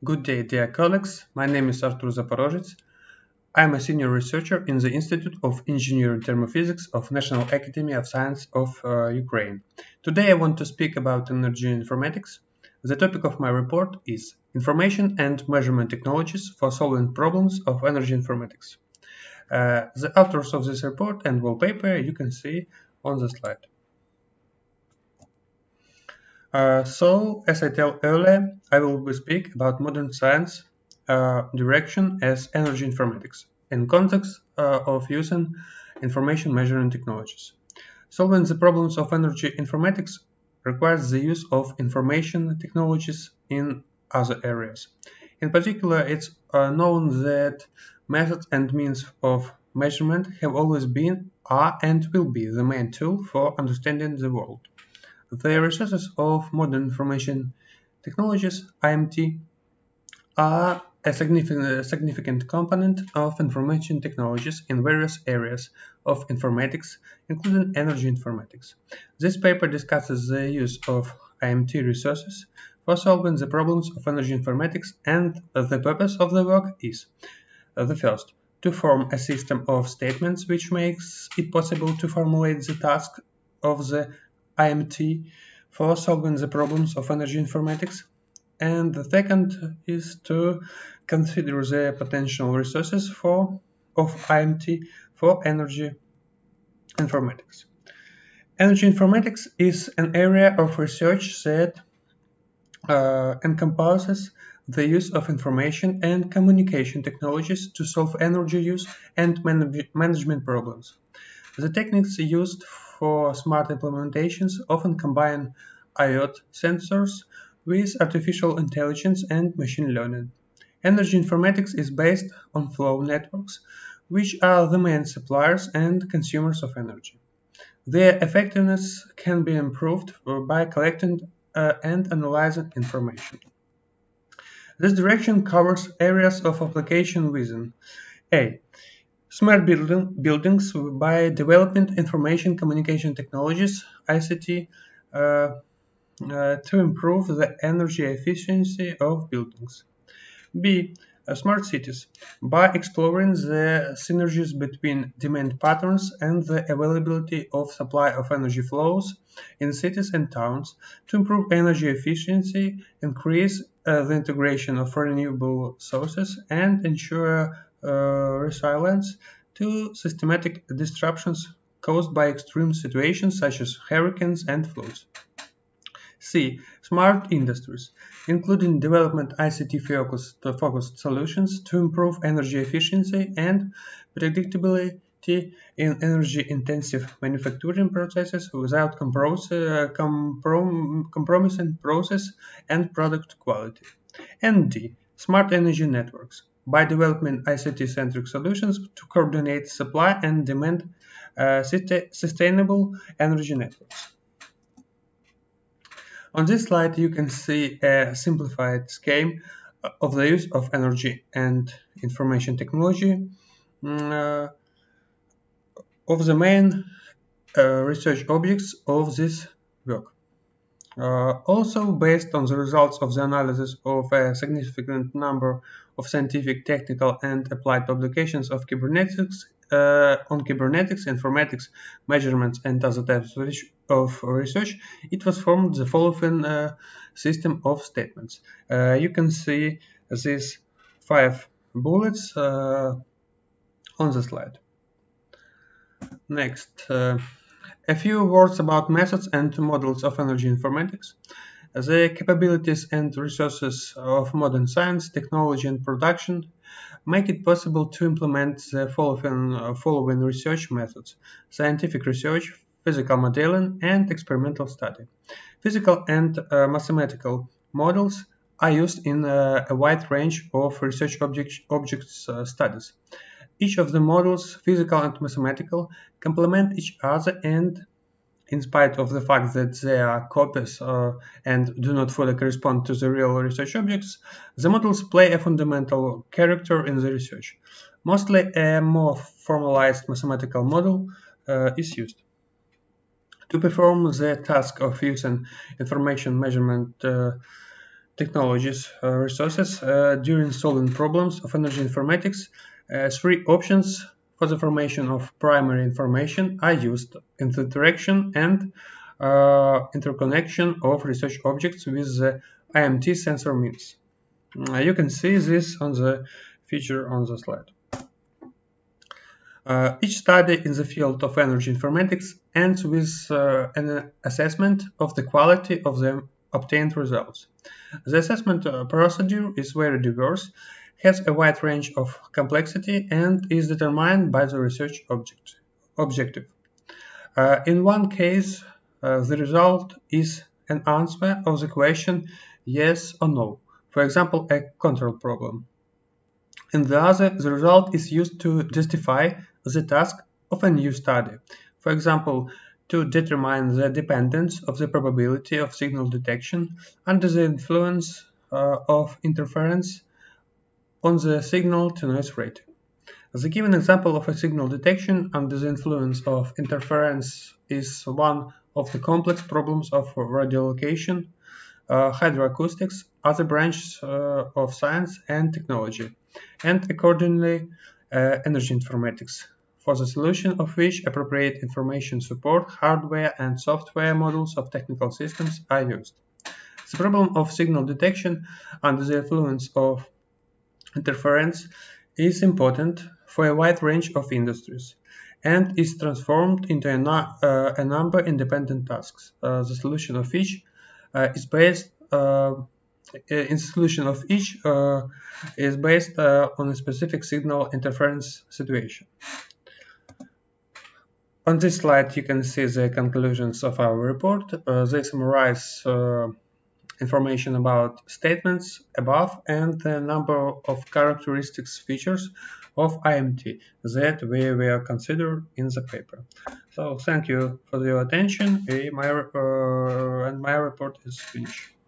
Good day, dear colleagues. My name is Artur Zaporozhets. I am a senior researcher in the Institute of Engineering Thermophysics of National Academy of Science of Ukraine. Today I want to speak about energy informatics. The topic of my report is Information and Measurement Technologies for Solving Problems of Energy Informatics. The authors of this report and wallpaper you can see on the slide. As I told earlier, I will speak about modern science direction as energy informatics in context of using information measuring technologies. Solving the problems of energy informatics requires the use of information technologies in other areas. In particular, it's known that methods and means of measurement have always been, are, and will be the main tool for understanding the world. The resources of modern information technologies (IMT) are a significant component of information technologies in various areas of informatics, including energy informatics. This paper discusses the use of IMT resources for solving the problems of energy informatics, and the purpose of the work is the first, to form a system of statements which makes it possible to formulate the task of the IMT for solving the problems of energy informatics, and the second is to consider the potential resources of IMT for energy informatics. Energy informatics is an area of research that encompasses the use of information and communication technologies to solve energy use and management problems. The techniques used for smart implementations often combine IoT sensors with artificial intelligence and machine learning. Energy informatics is based on flow networks, which are the main suppliers and consumers of energy. Their effectiveness can be improved by collecting and analyzing information. This direction covers areas of application within A. Smart buildings by developing information communication technologies (ICT) to improve the energy efficiency of buildings. B. Smart cities by exploring the synergies between demand patterns and the availability of supply of energy flows in cities and towns to improve energy efficiency, increase the integration of renewable sources, and ensure resilience to systematic disruptions caused by extreme situations such as hurricanes and floods. C. Smart industries, including development ICT-focused solutions to improve energy efficiency and predictability in energy-intensive manufacturing processes without compromising process and product quality. And D. Smart energy networks, by developing ICT-centric solutions to coordinate supply and demand sustainable energy networks. On this slide, you can see a simplified scheme of the use of energy and information technology of the main research objects of this work. Also, based on the results of the analysis of a significant number of scientific, technical, and applied publications of kybernetics, informatics, measurements, and other types of research, it was formed the following system of statements. You can see these 5 bullets on the slide. Next, a few words about methods and models of energy informatics. The capabilities and resources of modern science, technology, and production make it possible to implement the following research methods: scientific research, physical modeling, and experimental study. Physical and mathematical models are used in a wide range of research objects studies. Each of the models, physical and mathematical, complement each other, and in spite of the fact that they are copies and do not fully correspond to the real research objects, the models play a fundamental character in the research. Mostly a more formalized mathematical model is used. To perform the task of using information measurement technologies resources during solving problems of energy informatics. Three options for the formation of primary information are used: interaction and interconnection of research objects with the IMT sensor means. You can see this on the feature on the slide. Each study in the field of energy informatics ends with an assessment of the quality of the obtained results. The assessment procedure is very diverse, has a wide range of complexity, and is determined by the research objective. In one case, the result is an answer of the question yes or no, for example, a control problem. In the other, the result is used to justify the task of a new study. For example, to determine the dependence of the probability of signal detection under the influence of interference on the signal-to-noise ratio. The given example of a signal detection under the influence of interference is one of the complex problems of radiolocation, hydroacoustics, other branches of science and technology, and accordingly energy informatics, for the solution of which appropriate information support, hardware and software models of technical systems are used. The problem of signal detection under the influence of interference is important for a wide range of industries and is transformed into a number of independent tasks, the solution of which is based on a specific signal interference situation. On this slide, you can see the conclusions of our report. They summarize information about statements above and the number of characteristics features of IMT that we were considered in the paper. So thank you for your attention, and my report is finished.